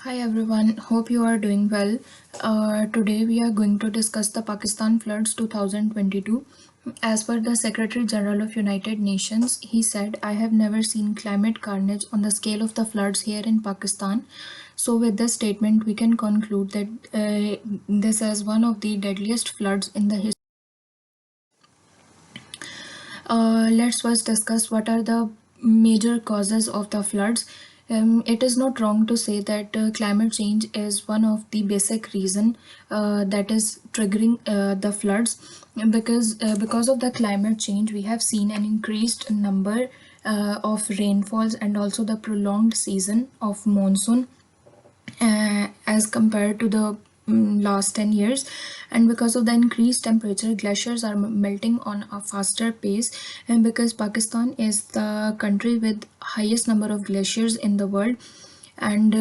Hi everyone, hope you are doing well. Today we are going to discuss the Pakistan floods 2022. As per the Secretary General of United Nations, he said, I have never seen climate carnage on the scale of the floods here in Pakistan. So with this statement, we can conclude that this is one of the deadliest floods in the history. Let's first discuss what are the major causes of the floods. It is not wrong to say that climate change is one of the basic reason that is triggering the floods because of the climate change we have seen an increased number of rainfalls and also the prolonged season of monsoon as compared to the last 10 years, and because of the increased temperature glaciers are melting on a faster pace, and because Pakistan is the country with highest number of glaciers in the world, and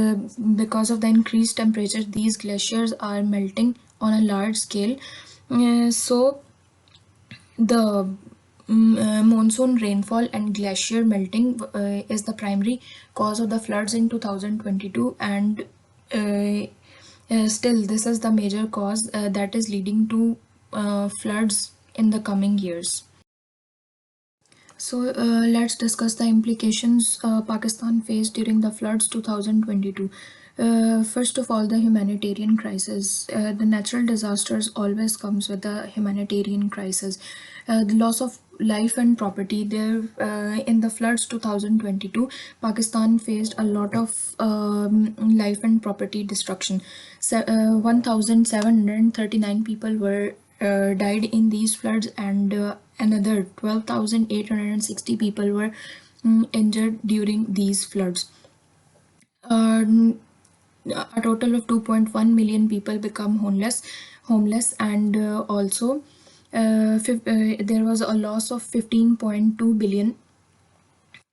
because of the increased temperature these glaciers are melting on a large scale. So the monsoon rainfall and glacier melting is the primary cause of the floods in 2022, and uh, still this is the major cause that is leading to floods in the coming years. So let's discuss the implications Pakistan faced during the floods 2022. First of all, the humanitarian crisis. The natural disasters always comes with a humanitarian crisis. The loss of life and property. There, in the floods 2022, Pakistan faced a lot of life and property destruction. 1,739 people were died in these floods, and another 12,860 people were injured during these floods. A total of 2.1 million people become homeless, and also there was a loss of 15.2 billion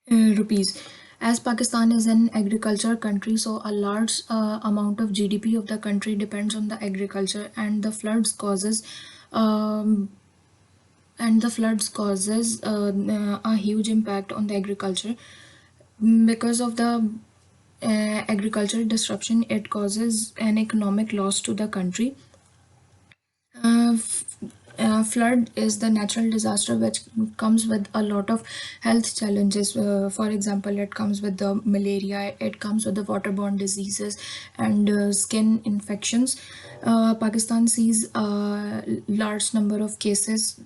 rupees. As Pakistan is an agriculture country, so a large amount of GDP of the country depends on the agriculture, and the floods causes um, a huge impact on the agriculture. Because of the agricultural disruption, it causes an economic loss to the country. Flood is the natural disaster which comes with a lot of health challenges. For example, it comes with the malaria, it comes with the waterborne diseases and skin infections. Pakistan sees a large number of cases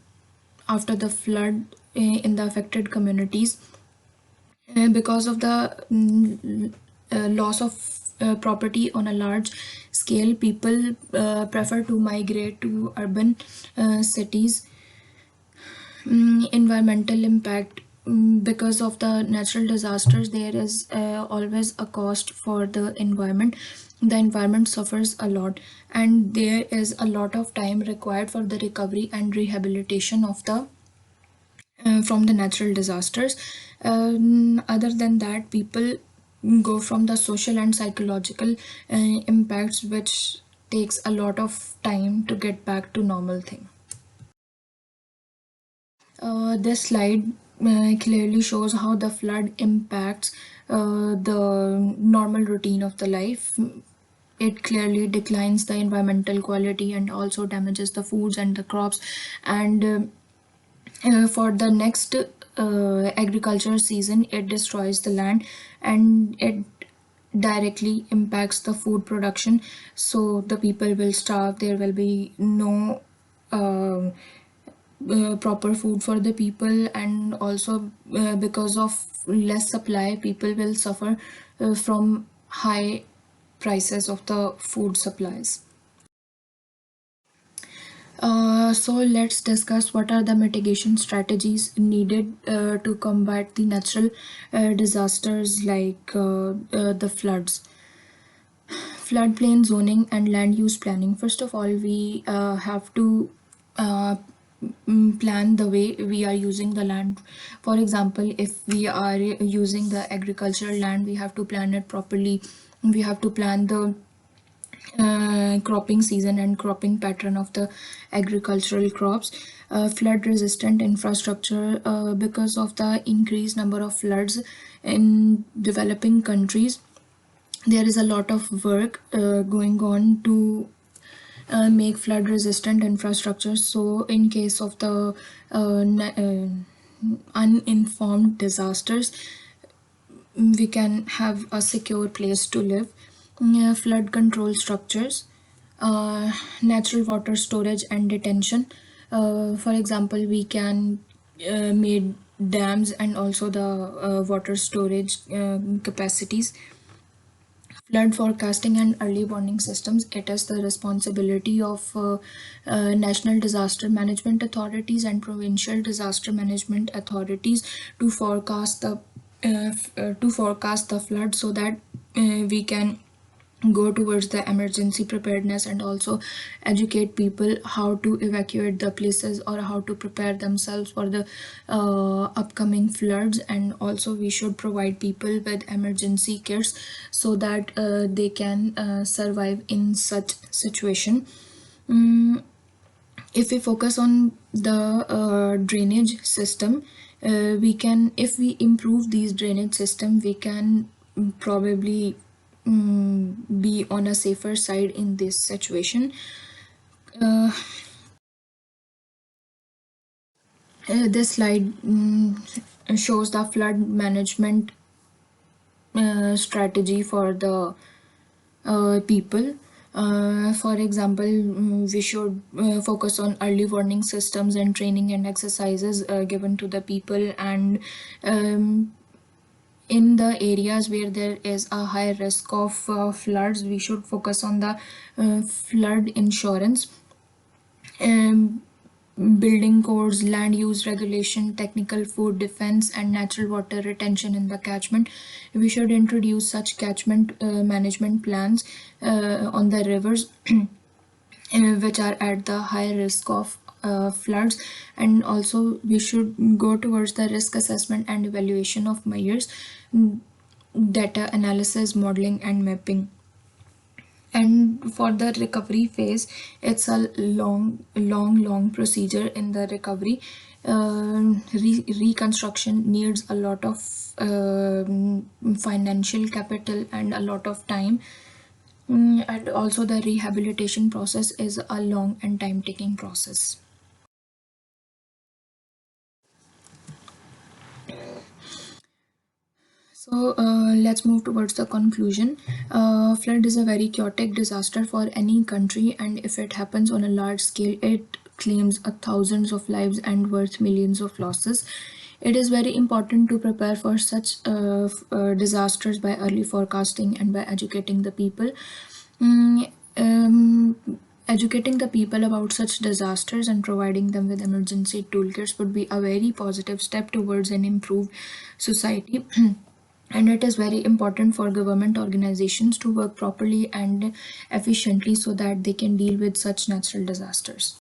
after the flood in the affected communities. Because of the loss of property on a large scale, people prefer to migrate to urban cities. Environmental impact. Because of the natural disasters, there is always a cost for the environment. The environment suffers a lot, and there is a lot of time required for the recovery and rehabilitation of the from the natural disasters. Other than that, people go from the social and psychological impacts, which takes a lot of time to get back to normal thing. This slide clearly shows how the flood impacts the normal routine of the life. It clearly declines the environmental quality and also damages the foods and the crops, and for the next agriculture season it destroys the land, and it directly impacts the food production. So the people will starve, there will be no um proper food for the people, and also because of less supply people will suffer from high prices of the food supplies. So let's discuss what are the mitigation strategies needed to combat the natural disasters like the floods. Floodplain zoning and land use planning. First of all, we have to uh, plan the way we are using the land. For example, if we are using the agricultural land, we have to plan it properly. We have to plan the cropping season and cropping pattern of the agricultural crops. Flood resistant infrastructure. Because of the increased number of floods in developing countries, there is a lot of work going on to make flood resistant infrastructure, so in case of the uninformed disasters, we can have a secure place to live. Flood control structures, natural water storage and detention. For example, we can make dams and also the water storage capacities. Flood forecasting and early warning systems. It is the responsibility of national disaster management authorities and provincial disaster management authorities to forecast the flood, so that we can go towards the emergency preparedness and also educate people how to evacuate the places or how to prepare themselves for the upcoming floods. And also we should provide people with emergency kits so that they can survive in such situation. Mm, if we focus on the drainage system, we can, if we improve these drainage system, we can probably be on a safer side in this situation. uh, this slide shows the flood management strategy for the people. For example, we should focus on early warning systems and training and exercises given to the people. And um, in the areas where there is a high risk of floods, we should focus on the flood insurance, um, building codes, land use regulation, technical food defense, and natural water retention in the catchment. We should introduce such catchment management plans on the rivers which are at the high risk of floods. And also we should go towards the risk assessment and evaluation of measures, data analysis, modeling, and mapping. And for the recovery phase, it's a long procedure in the recovery. Reconstruction needs a lot of financial capital and a lot of time. And also the rehabilitation process is a long and time taking process. So let's move towards the conclusion. Flood is a very chaotic disaster for any country, and if it happens on a large scale, it claims thousands of lives and worth millions of losses. It is very important to prepare for such disasters by early forecasting and by educating the people. Mm, Educating the people about such disasters and providing them with emergency toolkits would be a very positive step towards an improved society. And it is very important for government organizations to work properly and efficiently so that they can deal with such natural disasters.